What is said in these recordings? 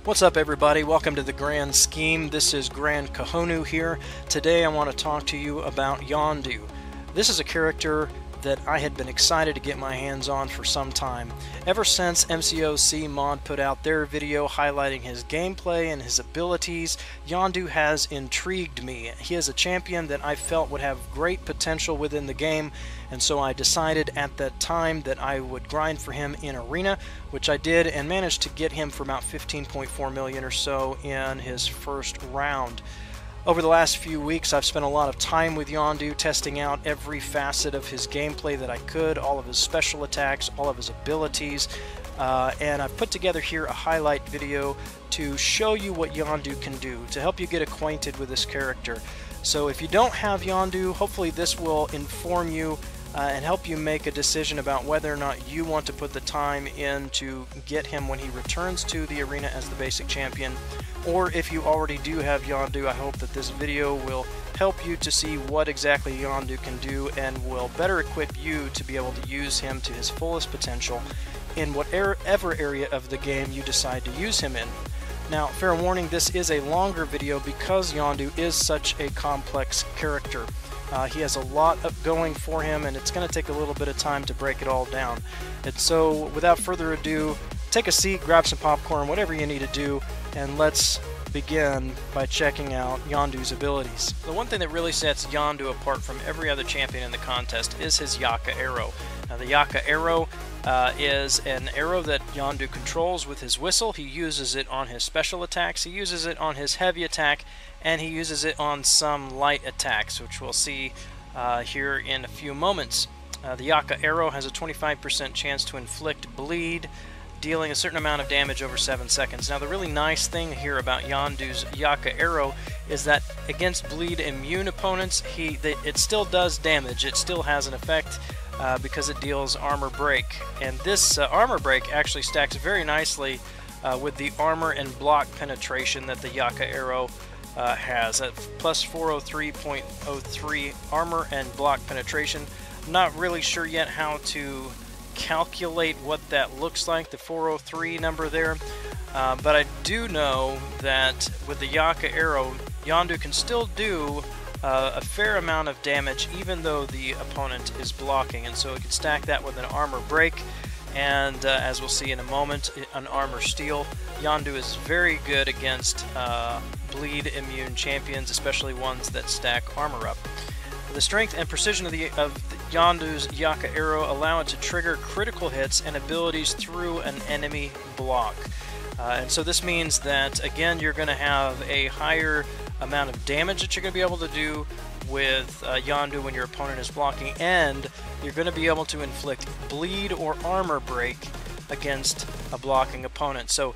What's up everybody? Welcome to the Grand Scheme. This is Grand Kahonu here. Today I want to talk to you about Yondu. This is a character that I had been excited to get my hands on for some time. Ever since MCOC Mod put out their video highlighting his gameplay and his abilities, Yondu has intrigued me. He is a champion that I felt would have great potential within the game, and so I decided at that time that I would grind for him in Arena, which I did and managed to get him for about 15.4 million or so in his first round. Over the last few weeks, I've spent a lot of time with Yondu, testing out every facet of his gameplay that I could, all of his special attacks, all of his abilities, and I've put together here a highlight video to show you what Yondu can do, to help you get acquainted with this character. So if you don't have Yondu, hopefully this will inform you and help you make a decision about whether or not you want to put the time in to get him when he returns to the arena as the basic champion. Or if you already do have Yondu, I hope that this video will help you to see what exactly Yondu can do and will better equip you to be able to use him to his fullest potential in whatever area of the game you decide to use him in. Now, fair warning, this is a longer video because Yondu is such a complex character. He has a lot going for him, and it's going to take a little bit of time to break it all down. And so, without further ado, take a seat, grab some popcorn, whatever you need to do, and let's begin by checking out Yondu's abilities. The one thing that really sets Yondu apart from every other champion in the contest is his Yaka arrow. Now, the Yaka arrow is an arrow that Yondu controls with his whistle. He uses it on his special attacks, he uses it on his heavy attack, and he uses it on some light attacks, which we'll see here in a few moments. The Yaka arrow has a 25% chance to inflict bleed, dealing a certain amount of damage over 7 seconds. Now, the really nice thing here about Yondu's Yaka arrow is that against bleed immune opponents, it still does damage. It still has an effect because it deals armor break. And this armor break actually stacks very nicely with the armor and block penetration that the Yaka arrow has at plus 403.03 armor and block penetration. I'm not really sure yet how to calculate what that looks like, the 403 number there, but I do know that with the Yaka arrow, Yondu can still do a fair amount of damage even though the opponent is blocking, and so it can stack that with an armor break, and as we'll see in a moment, an armor steal. Yondu is very good against bleed immune champions, especially ones that stack armor up. The strength and precision of Yondu's Yaka arrow allow it to trigger critical hits and abilities through an enemy block. And so this means that, again, you're going to have a higher amount of damage that you're going to be able to do with Yondu when your opponent is blocking, and you're going to be able to inflict bleed or armor break against a blocking opponent. So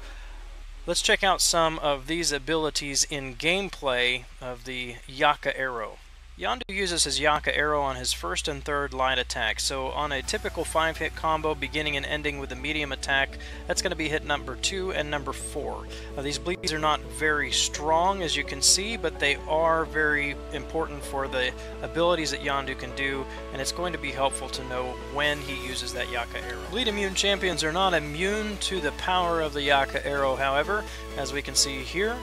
let's check out some of these abilities in gameplay of the Yaka arrow. Yondu uses his Yaka arrow on his first and third light attacks. So on a typical 5-hit combo beginning and ending with a medium attack, that's going to be hit number 2 and number 4. These bleeds are not very strong, as you can see, but they are very important for the abilities that Yondu can do, and it's going to be helpful to know when he uses that Yaka arrow. Bleed immune champions are not immune to the power of the Yaka arrow, however, as we can see here.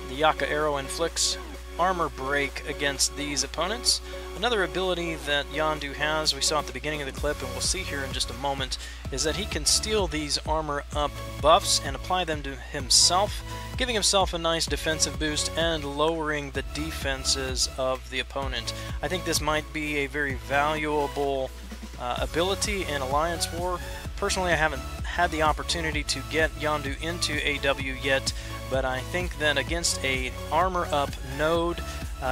The Yaka arrow inflicts armor break against these opponents. Another ability that Yondu has, we saw at the beginning of the clip and we'll see here in just a moment, is that he can steal these armor up buffs and apply them to himself, giving himself a nice defensive boost and lowering the defenses of the opponent. I think this might be a very valuable ability in Alliance War. Personally, I haven't had the opportunity to get Yondu into AW yet, but I think that against a armor up node,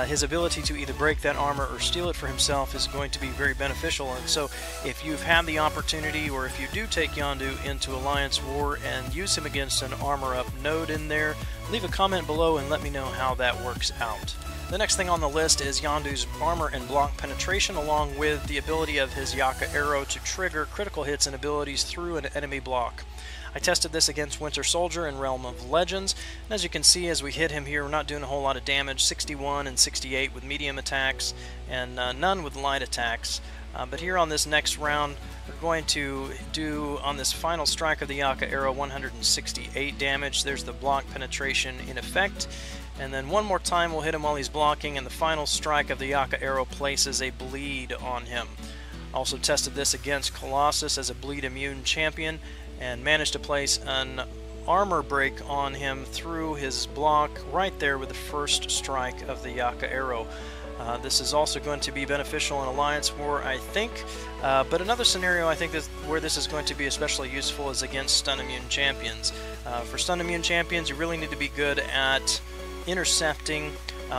his ability to either break that armor or steal it for himself is going to be very beneficial. And so if you've had the opportunity, or if you do take Yondu into Alliance War and use him against an armor up node in there, leave a comment below and let me know how that works out. The next thing on the list is Yondu's armor and block penetration, along with the ability of his Yaka arrow to trigger critical hits and abilities through an enemy block. I tested this against Winter Soldier in Realm of Legends, and as you can see, as we hit him here, we're not doing a whole lot of damage, 61 and 68 with medium attacks, and none with light attacks. But here on this next round, we're going to do, on this final strike of the Yaka arrow, 168 damage. There's the block penetration in effect. And then one more time we'll hit him while he's blocking, and the final strike of the Yaka arrow places a bleed on him. Also tested this against Colossus as a bleed immune champion, and managed to place an armor break on him through his block right there with the first strike of the Yaka arrow. This is also going to be beneficial in Alliance War, I think, but another scenario I think where this is going to be especially useful is against stun immune champions. For stun immune champions, you really need to be good at intercepting,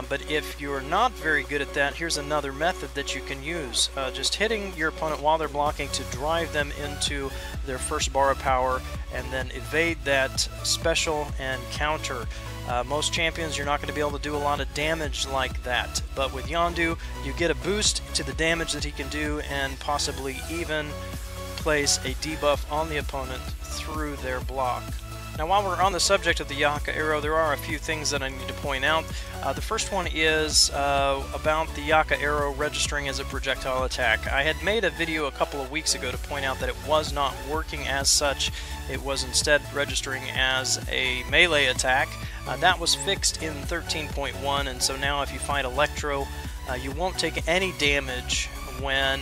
but if you're not very good at that, here's another method that you can use. Just hitting your opponent while they're blocking to drive them into their first bar of power, and then evade that special and counter. Most champions, you're not going to be able to do a lot of damage like that, but with Yondu, you get a boost to the damage that he can do, and possibly even place a debuff on the opponent through their block. Now, while we're on the subject of the Yaka arrow, there are a few things that I need to point out. The first one is about the Yaka arrow registering as a projectile attack. I had made a video a couple of weeks ago to point out that it was not working as such. It was instead registering as a melee attack. That was fixed in 13.1, and so now if you fight Electro, you won't take any damage when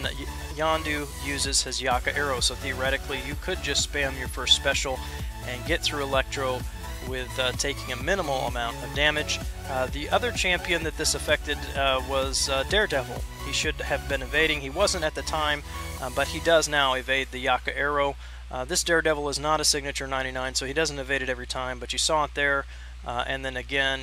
Yondu uses his Yaka arrow. So theoretically, you could just spam your first special and get through Electro with taking a minimal amount of damage. The other champion that this affected was Daredevil. He should have been evading. He wasn't at the time, but he does now evade the Yaka arrow. This Daredevil is not a signature 99, so he doesn't evade it every time, but you saw it there. And then again,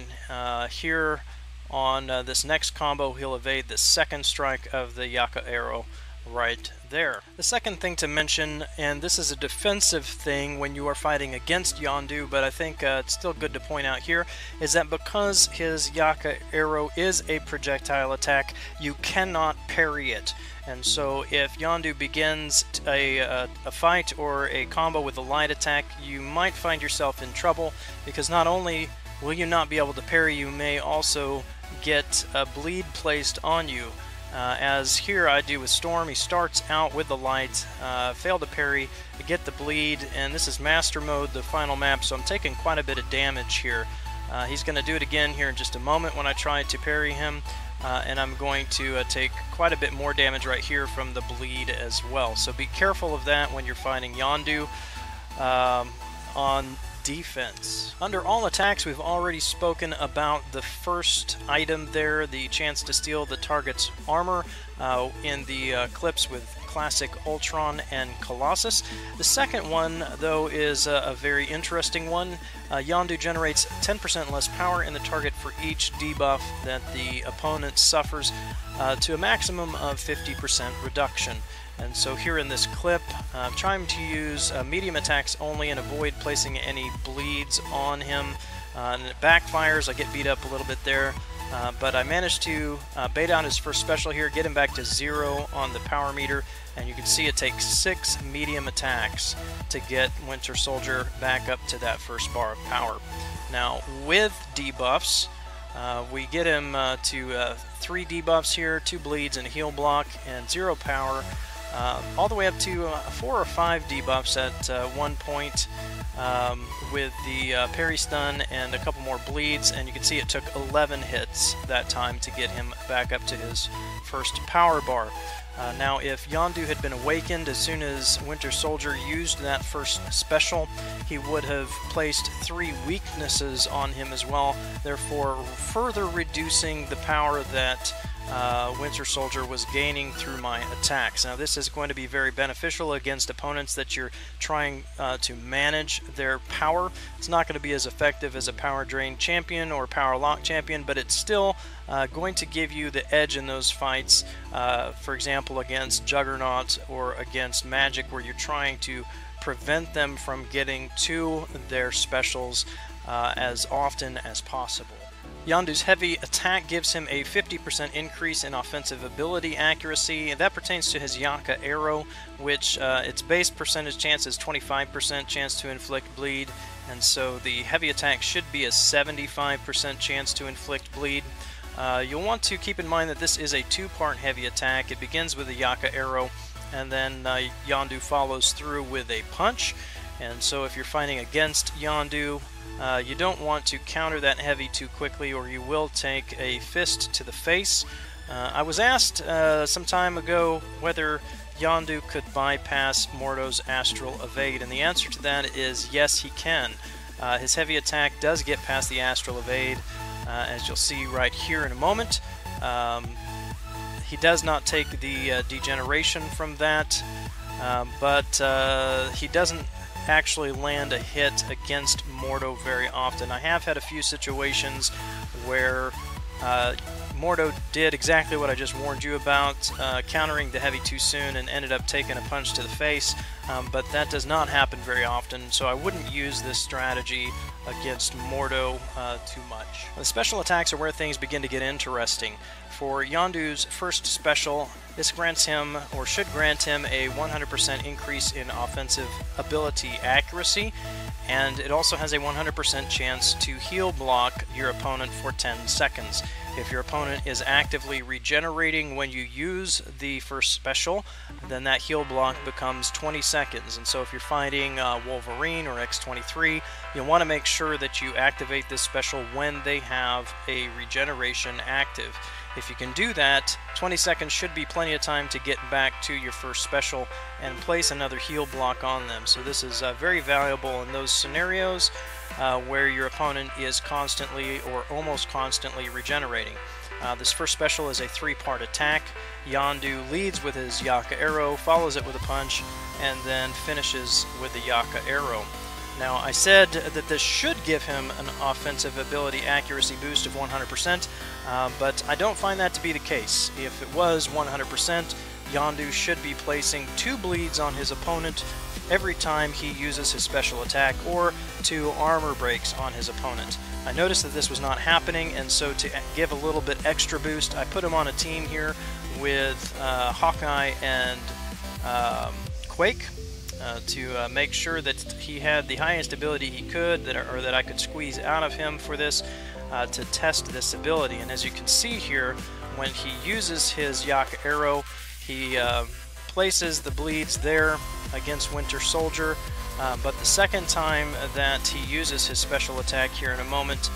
here on this next combo, he'll evade the second strike of the Yaka arrow right there. The second thing to mention, and this is a defensive thing when you are fighting against Yondu, but I think it's still good to point out here, is that because his Yaka arrow is a projectile attack, you cannot parry it. And so if Yondu begins a fight or a combo with a light attack, you might find yourself in trouble, because not only will you not be able to parry, you may also get a bleed placed on you. As here I do with Storm, he starts out with the light, fail to parry, get the bleed, and this is Master Mode, the final map, so I'm taking quite a bit of damage here. He's going to do it again here in just a moment when I try to parry him, and I'm going to take quite a bit more damage right here from the bleed as well. So be careful of that when you're fighting Yondu on defense. Under all attacks, we've already spoken about the first item there, the chance to steal the target's armor in the clips with Classic Ultron and Colossus. The second one, though, is a very interesting one. Yondu generates 10% less power in the target for each debuff that the opponent suffers, to a maximum of 50% reduction. And so here in this clip, I'm trying to use medium attacks only and avoid placing any bleeds on him. And it backfires, I get beat up a little bit there. But I managed to bait out his first special here, get him back to 0 on the power meter, and you can see it takes 6 medium attacks to get Winter Soldier back up to that first bar of power. Now, with debuffs, we get him to 3 debuffs here, 2 bleeds and a heal block, and 0 power, all the way up to 4 or 5 debuffs at one point, with the parry stun and a couple more bleeds, and you can see it took 11 hits that time to get him back up to his first power bar. Now, if Yondu had been awakened as soon as Winter Soldier used that first special, he would have placed 3 weaknesses on him as well, therefore further reducing the power that Winter Soldier was gaining through my attacks. Now, this is going to be very beneficial against opponents that you're trying to manage their power. It's not going to be as effective as a power drain champion or power lock champion, but it's still going to give you the edge in those fights, for example against Juggernaut or against Magic, where you're trying to prevent them from getting to their specials as often as possible. Yondu's heavy attack gives him a 50% increase in offensive ability accuracy. That pertains to his Yaka arrow, which its base percentage chance is 25% chance to inflict bleed, and so the heavy attack should be a 75% chance to inflict bleed. You'll want to keep in mind that this is a two-part heavy attack. It begins with a Yaka arrow, and then Yondu follows through with a punch. And so if you're fighting against Yondu, you don't want to counter that heavy too quickly, or you will take a fist to the face. I was asked some time ago whether Yondu could bypass Mordo's Astral Evade, and the answer to that is yes, he can. His heavy attack does get past the Astral Evade, as you'll see right here in a moment. He does not take the degeneration from that, but he doesn't actually land a hit against Mordo very often. I have had a few situations where Mordo did exactly what I just warned you about, countering the heavy too soon and ended up taking a punch to the face, but that does not happen very often, so I wouldn't use this strategy against Mordo too much. The special attacks are where things begin to get interesting. For Yondu's first special, this grants him, or should grant him, a 100% increase in offensive ability accuracy, and it also has a 100% chance to heal block your opponent for 10 seconds. If your opponent is actively regenerating when you use the first special, then that heal block becomes 20 seconds. And so if you're fighting Wolverine or X-23, you'll want to make sure that you activate this special when they have a regeneration active. If you can do that, 20 seconds should be plenty of time to get back to your first special and place another heal block on them. So this is very valuable in those scenarios where your opponent is constantly or almost constantly regenerating. This first special is a three-part attack. Yondu leads with his Yaka arrow, follows it with a punch, and then finishes with the Yaka arrow. Now, I said that this should give him an offensive ability accuracy boost of 100%, but I don't find that to be the case. If it was 100%, Yondu should be placing 2 bleeds on his opponent every time he uses his special attack, or 2 armor breaks on his opponent. I noticed that this was not happening, and so to give a little bit extra boost, I put him on a team here with Hawkeye and Quake, to make sure that he had the highest ability he could, that I could squeeze out of him for this, to test this ability. And as you can see here, when he uses his Yaka arrow, he places the bleeds there against Winter Soldier, but the second time that he uses his special attack here in a moment,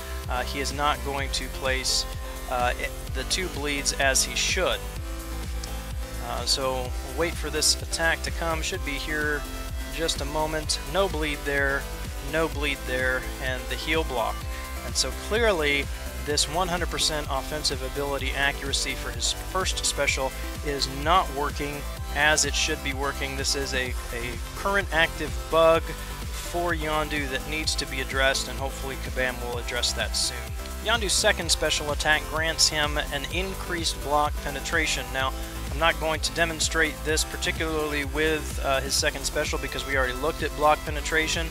he is not going to place the 2 bleeds as he should. So wait for this attack to come. Should be here in just a moment. No bleed there, no bleed there, and the heal block. And so clearly this 100% offensive ability accuracy for his first special is not working as it should be working. This is a current active bug for Yondu that needs to be addressed, and hopefully Kabam will address that soon. Yondu's second special attack grants him an increased block penetration. Now, I'm not going to demonstrate this particularly with his second special because we already looked at block penetration.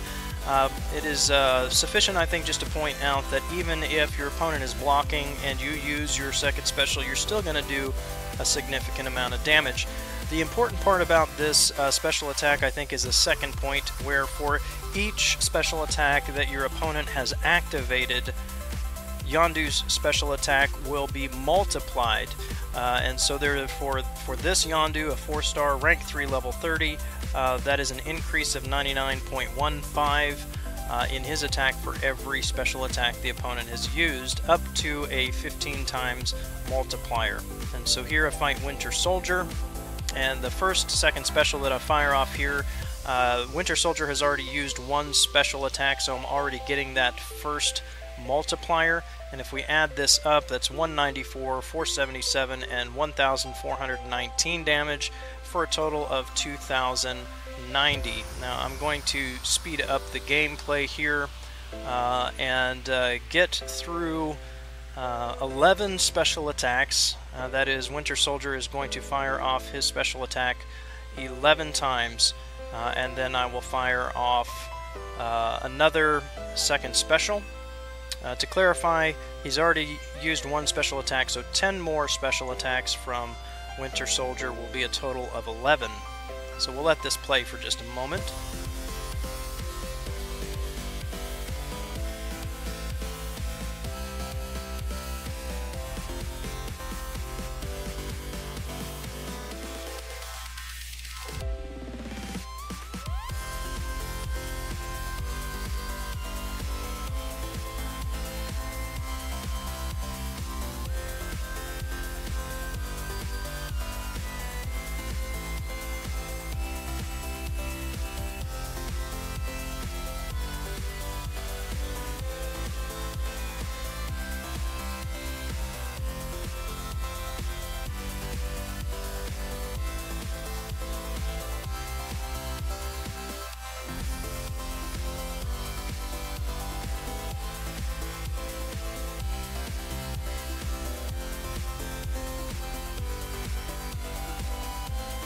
It is sufficient, I think, just to point out that even if your opponent is blocking and you use your second special, you're still going to do a significant amount of damage. The important part about this special attack, I think, is the second point, where for each special attack that your opponent has activated, Yondu's special attack will be multiplied. And so therefore, for this Yondu, a 4-star, rank 3, level 30, that is an increase of 99.15 in his attack for every special attack the opponent has used, up to a 15 times multiplier. And so here I fight Winter Soldier, and the second special that I fire off here, Winter Soldier has already used 1 special attack, so I'm already getting that first multiplier. And if we add this up, that's 194, 477, and 1,419 damage for a total of 2,090. Now I'm going to speed up the gameplay here and get through 11 special attacks. That is, Winter Soldier is going to fire off his special attack 11 times, and then I will fire off another second special. To clarify, he's already used one special attack, so 10 more special attacks from Winter Soldier will be a total of 11. So we'll let this play for just a moment.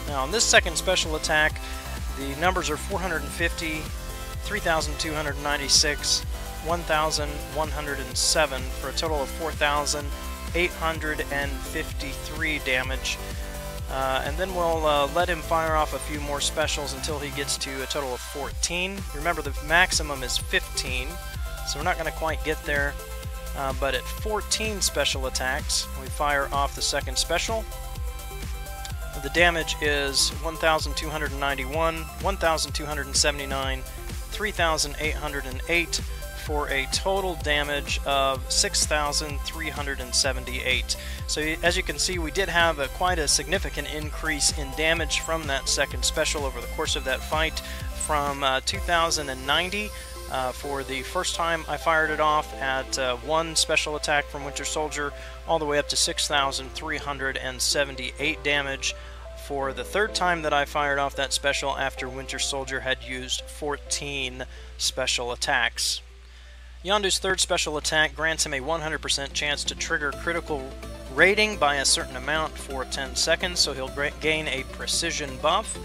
Now on this second special attack, the numbers are 450, 3,296, 1,107 for a total of 4,853 damage. And then we'll let him fire off a few more specials until he gets to a total of 14. Remember, the maximum is 15, so we're not going to quite get there. But at 14 special attacks, we fire off the second special. The damage is 1,291, 1,279, 3,808 for a total damage of 6,378. So as you can see, we did have quite a significant increase in damage from that second special over the course of that fight, from 2,090 for the first time I fired it off at one special attack from Winter Soldier, all the way up to 6,378 damage for the third time that I fired off that special after Winter Soldier had used 14 special attacks. Yondu's third special attack grants him a 100% chance to trigger critical rating by a certain amount for 10 seconds, so he'll gain a precision buff.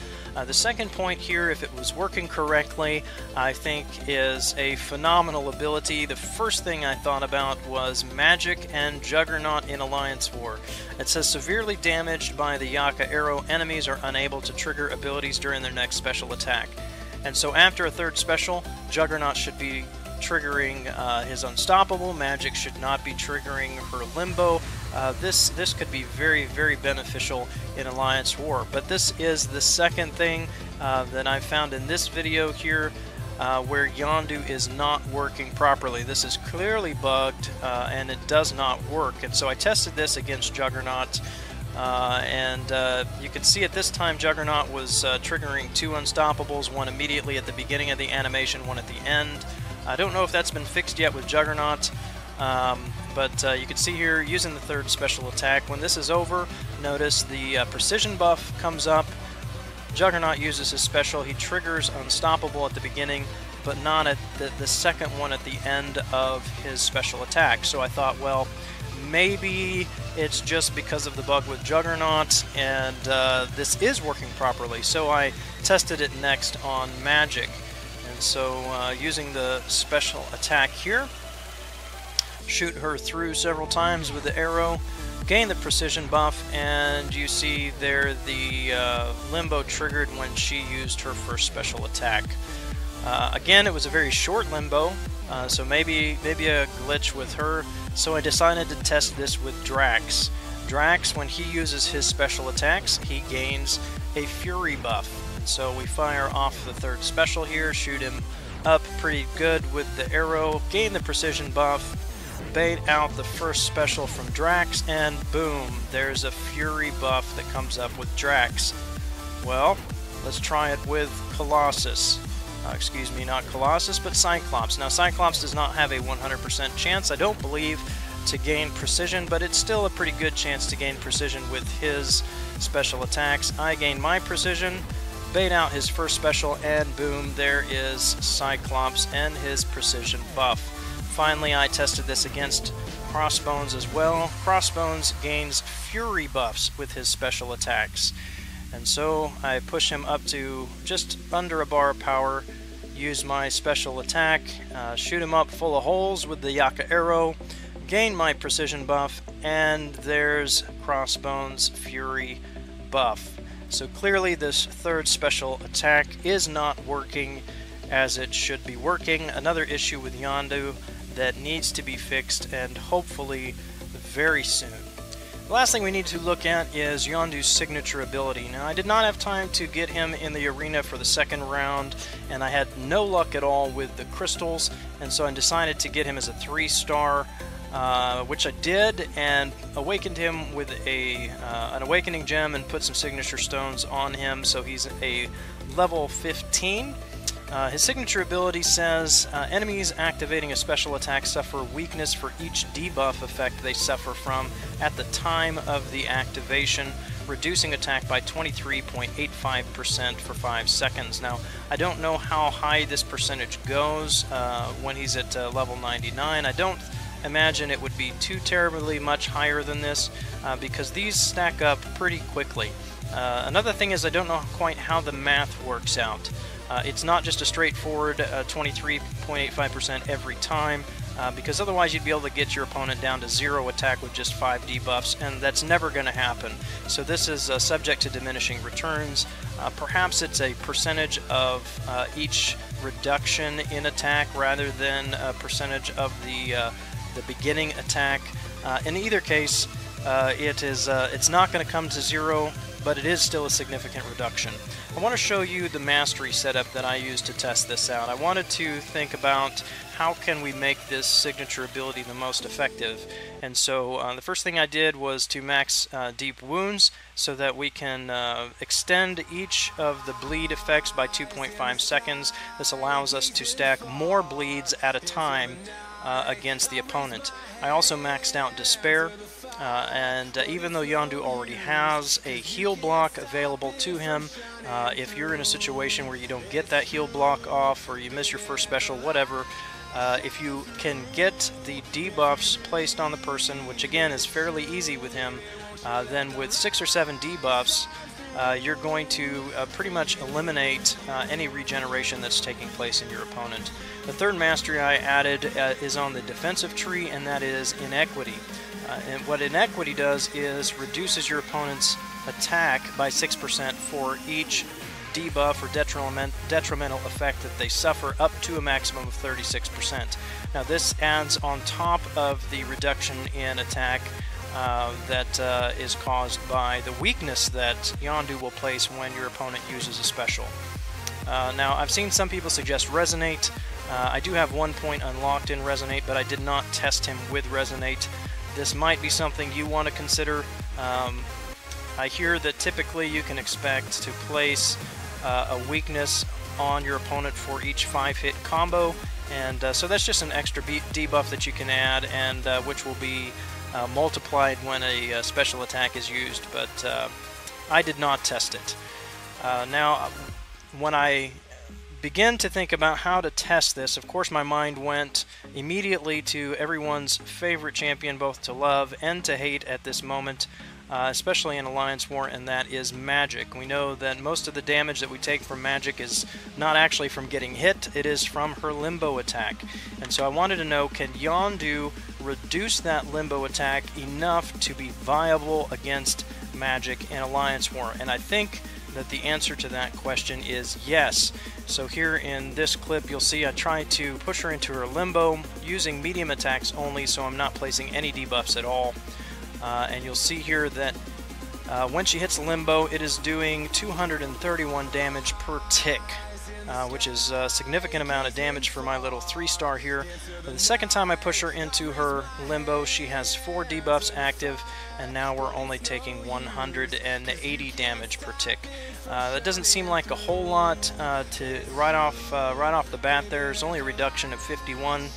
The second point here, if it was working correctly, I think is a phenomenal ability. The first thing I thought about was Magic and Juggernaut in Alliance War. It says severely damaged by the Yaka arrow, enemies are unable to trigger abilities during their next special attack. And so after a third special, Juggernaut should be triggering his Unstoppable, Magic should not be triggering her Limbo. This could be very, very beneficial in Alliance War. But this is the second thing that I found in this video here where Yondu is not working properly. This is clearly bugged and it does not work. And so I tested this against Juggernaut. You can see at this time Juggernaut was triggering two Unstoppables, one immediately at the beginning of the animation, one at the end. I don't know if that's been fixed yet with Juggernaut, but you can see here using the third special attack. When this is over, notice the precision buff comes up. Juggernaut uses his special. He triggers Unstoppable at the beginning, but not at the second one at the end of his special attack. So I thought, well, maybe it's just because of the bug with Juggernaut, and this is working properly. So I tested it next on Magic. And so using the special attack here, shoot her through several times with the arrow, gain the precision buff, and you see there the Limbo triggered when she used her first special attack. Again, it was a very short Limbo, so maybe a glitch with her. So I decided to test this with Drax. Drax, when he uses his special attacks, he gains a Fury buff. And so we fire off the third special here, shoot him up pretty good with the arrow, gain the precision buff, bait out the first special from Drax, and boom, there's a Fury buff that comes up with Drax. Well, let's try it with Colossus. Excuse me, not Colossus, but Cyclops. Now, Cyclops does not have a 100% chance, I don't believe, to gain precision, but it's still a pretty good chance to gain precision with his special attacks. I gain my precision, bait out his first special, and boom, there is Cyclops and his precision buff. Finally, I tested this against Crossbones as well. Crossbones gains Fury buffs with his special attacks. And so I push him up to just under a bar of power use my special attack, shoot him up full of holes with the Yaka arrow, gain my precision buff, and there's Crossbones Fury buff. So clearly this third special attack is not working as it should be working. Another issue with Yondu that needs to be fixed, and hopefully very soon. The last thing we need to look at is Yondu's signature ability. Now, I did not have time to get him in the arena for the second round, and I had no luck at all with the crystals, and so I decided to get him as a 3-star, which I did, and awakened him with an awakening gem and put some signature stones on him, so he's a level 15. His signature ability says, enemies activating a special attack suffer weakness for each debuff effect they suffer from at the time of the activation, reducing attack by 23.85% for 5 seconds. Now, I don't know how high this percentage goes when he's at level 99. I don't imagine it would be too terribly much higher than this because these stack up pretty quickly. Another thing is I don't know quite how the math works out. It's not just a straightforward 23.85% every time, because otherwise you'd be able to get your opponent down to 0 attack with just 5 debuffs, and that's never going to happen. So this is subject to diminishing returns. Perhaps it's a percentage of each reduction in attack rather than a percentage of the beginning attack. In either case, it's not going to come to 0, but it is still a significant reduction. I want to show you the mastery setup that I used to test this out. I wanted to think about how can we make this signature ability the most effective. And so the first thing I did was to max deep wounds so that we can extend each of the bleed effects by 2.5 seconds. This allows us to stack more bleeds at a time against the opponent. I also maxed out Despair. And even though Yondu already has a heal block available to him, if you're in a situation where you don't get that heal block off, or you miss your first special, whatever, if you can get the debuffs placed on the person, which again is fairly easy with him, then with 6 or 7 debuffs, you're going to pretty much eliminate any regeneration that's taking place in your opponent. The third mastery I added is on the defensive tree, and that is Inequity. And what Inequity does is reduces your opponent's attack by 6% for each debuff or detrimental effect that they suffer, up to a maximum of 36%. Now this adds on top of the reduction in attack that is caused by the weakness that Yondu will place when your opponent uses a special. Now I've seen some people suggest Resonate. I do have 1 point unlocked in Resonate, but I did not test him with Resonate. This might be something you want to consider. I hear that typically you can expect to place a weakness on your opponent for each 5-hit combo, and so that's just an extra debuff that you can add, and which will be multiplied when a special attack is used, but I did not test it. Now, when I begin to think about how to test this, of course my mind went immediately to everyone's favorite champion, both to love and to hate at this moment, especially in Alliance War, and that is Magic. We know that most of the damage that we take from Magic is not actually from getting hit, it is from her Limbo attack. And so I wanted to know, can Yondu reduce that Limbo attack enough to be viable against Magic in Alliance War? And I think that the answer to that question is yes. So here in this clip you'll see I try to push her into her Limbo using medium attacks only, so I'm not placing any debuffs at all. And you'll see here that when she hits Limbo, it is doing 231 damage per tick, which is a significant amount of damage for my little 3-star here. But the second time I push her into her Limbo, she has 4 debuffs active, and now we're only taking 180 damage per tick. That doesn't seem like a whole lot to right off the bat. There's only a reduction of 51,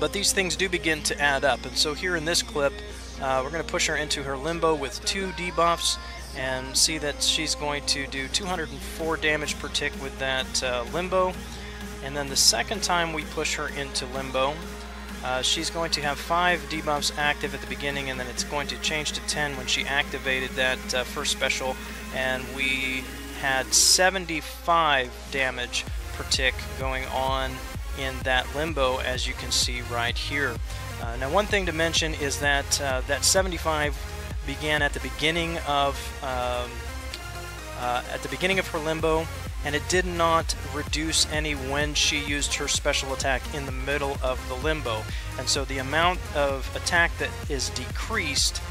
but these things do begin to add up. And so here in this clip, we're going to push her into her Limbo with 2 debuffs, and see that she's going to do 204 damage per tick with that Limbo. And then the second time we push her into Limbo, she's going to have 5 debuffs active at the beginning, and then it's going to change to 10 when she activated that first special, and we had 75 damage per tick going on in that limbo, as you can see right here. Now, one thing to mention is that that 75 began at the beginning of her limbo, and it did not reduce any when she used her special attack in the middle of the limbo. And so the amount of attack that is decreased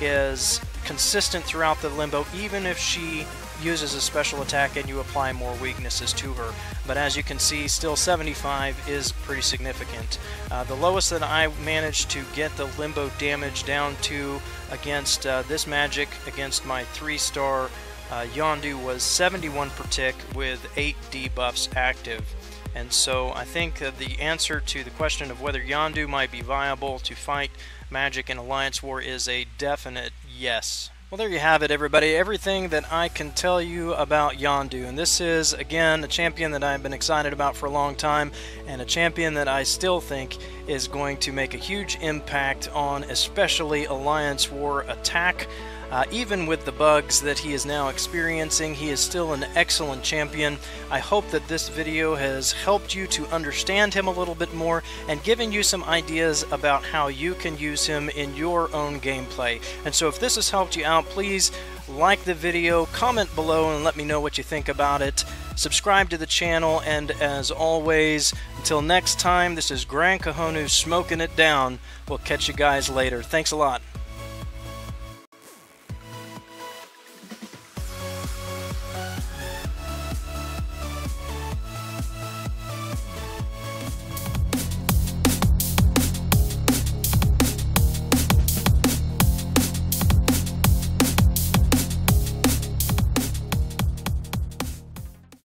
is consistent throughout the limbo, even if she uses a special attack and you apply more weaknesses to her. But as you can see, still 75 is pretty significant. The lowest that I managed to get the limbo damage down to against this magic, against my 3-star Yondu, was 71 per tick with 8 debuffs active. And so I think the answer to the question of whether Yondu might be viable to fight magic in Alliance War is a definite yes. Well, there you have it, everybody. Everything that I can tell you about Yondu. And this is, again, a champion that I've been excited about for a long time, and a champion that I still think is going to make a huge impact on especially Alliance War attack. Even with the bugs that he is now experiencing, he is still an excellent champion. I hope that this video has helped you to understand him a little bit more and given you some ideas about how you can use him in your own gameplay. And so if this has helped you out, please like the video, comment below, and let me know what you think about it. Subscribe to the channel, and as always, until next time, this is Gran Kahonu smoking it down. We'll catch you guys later. Thanks a lot.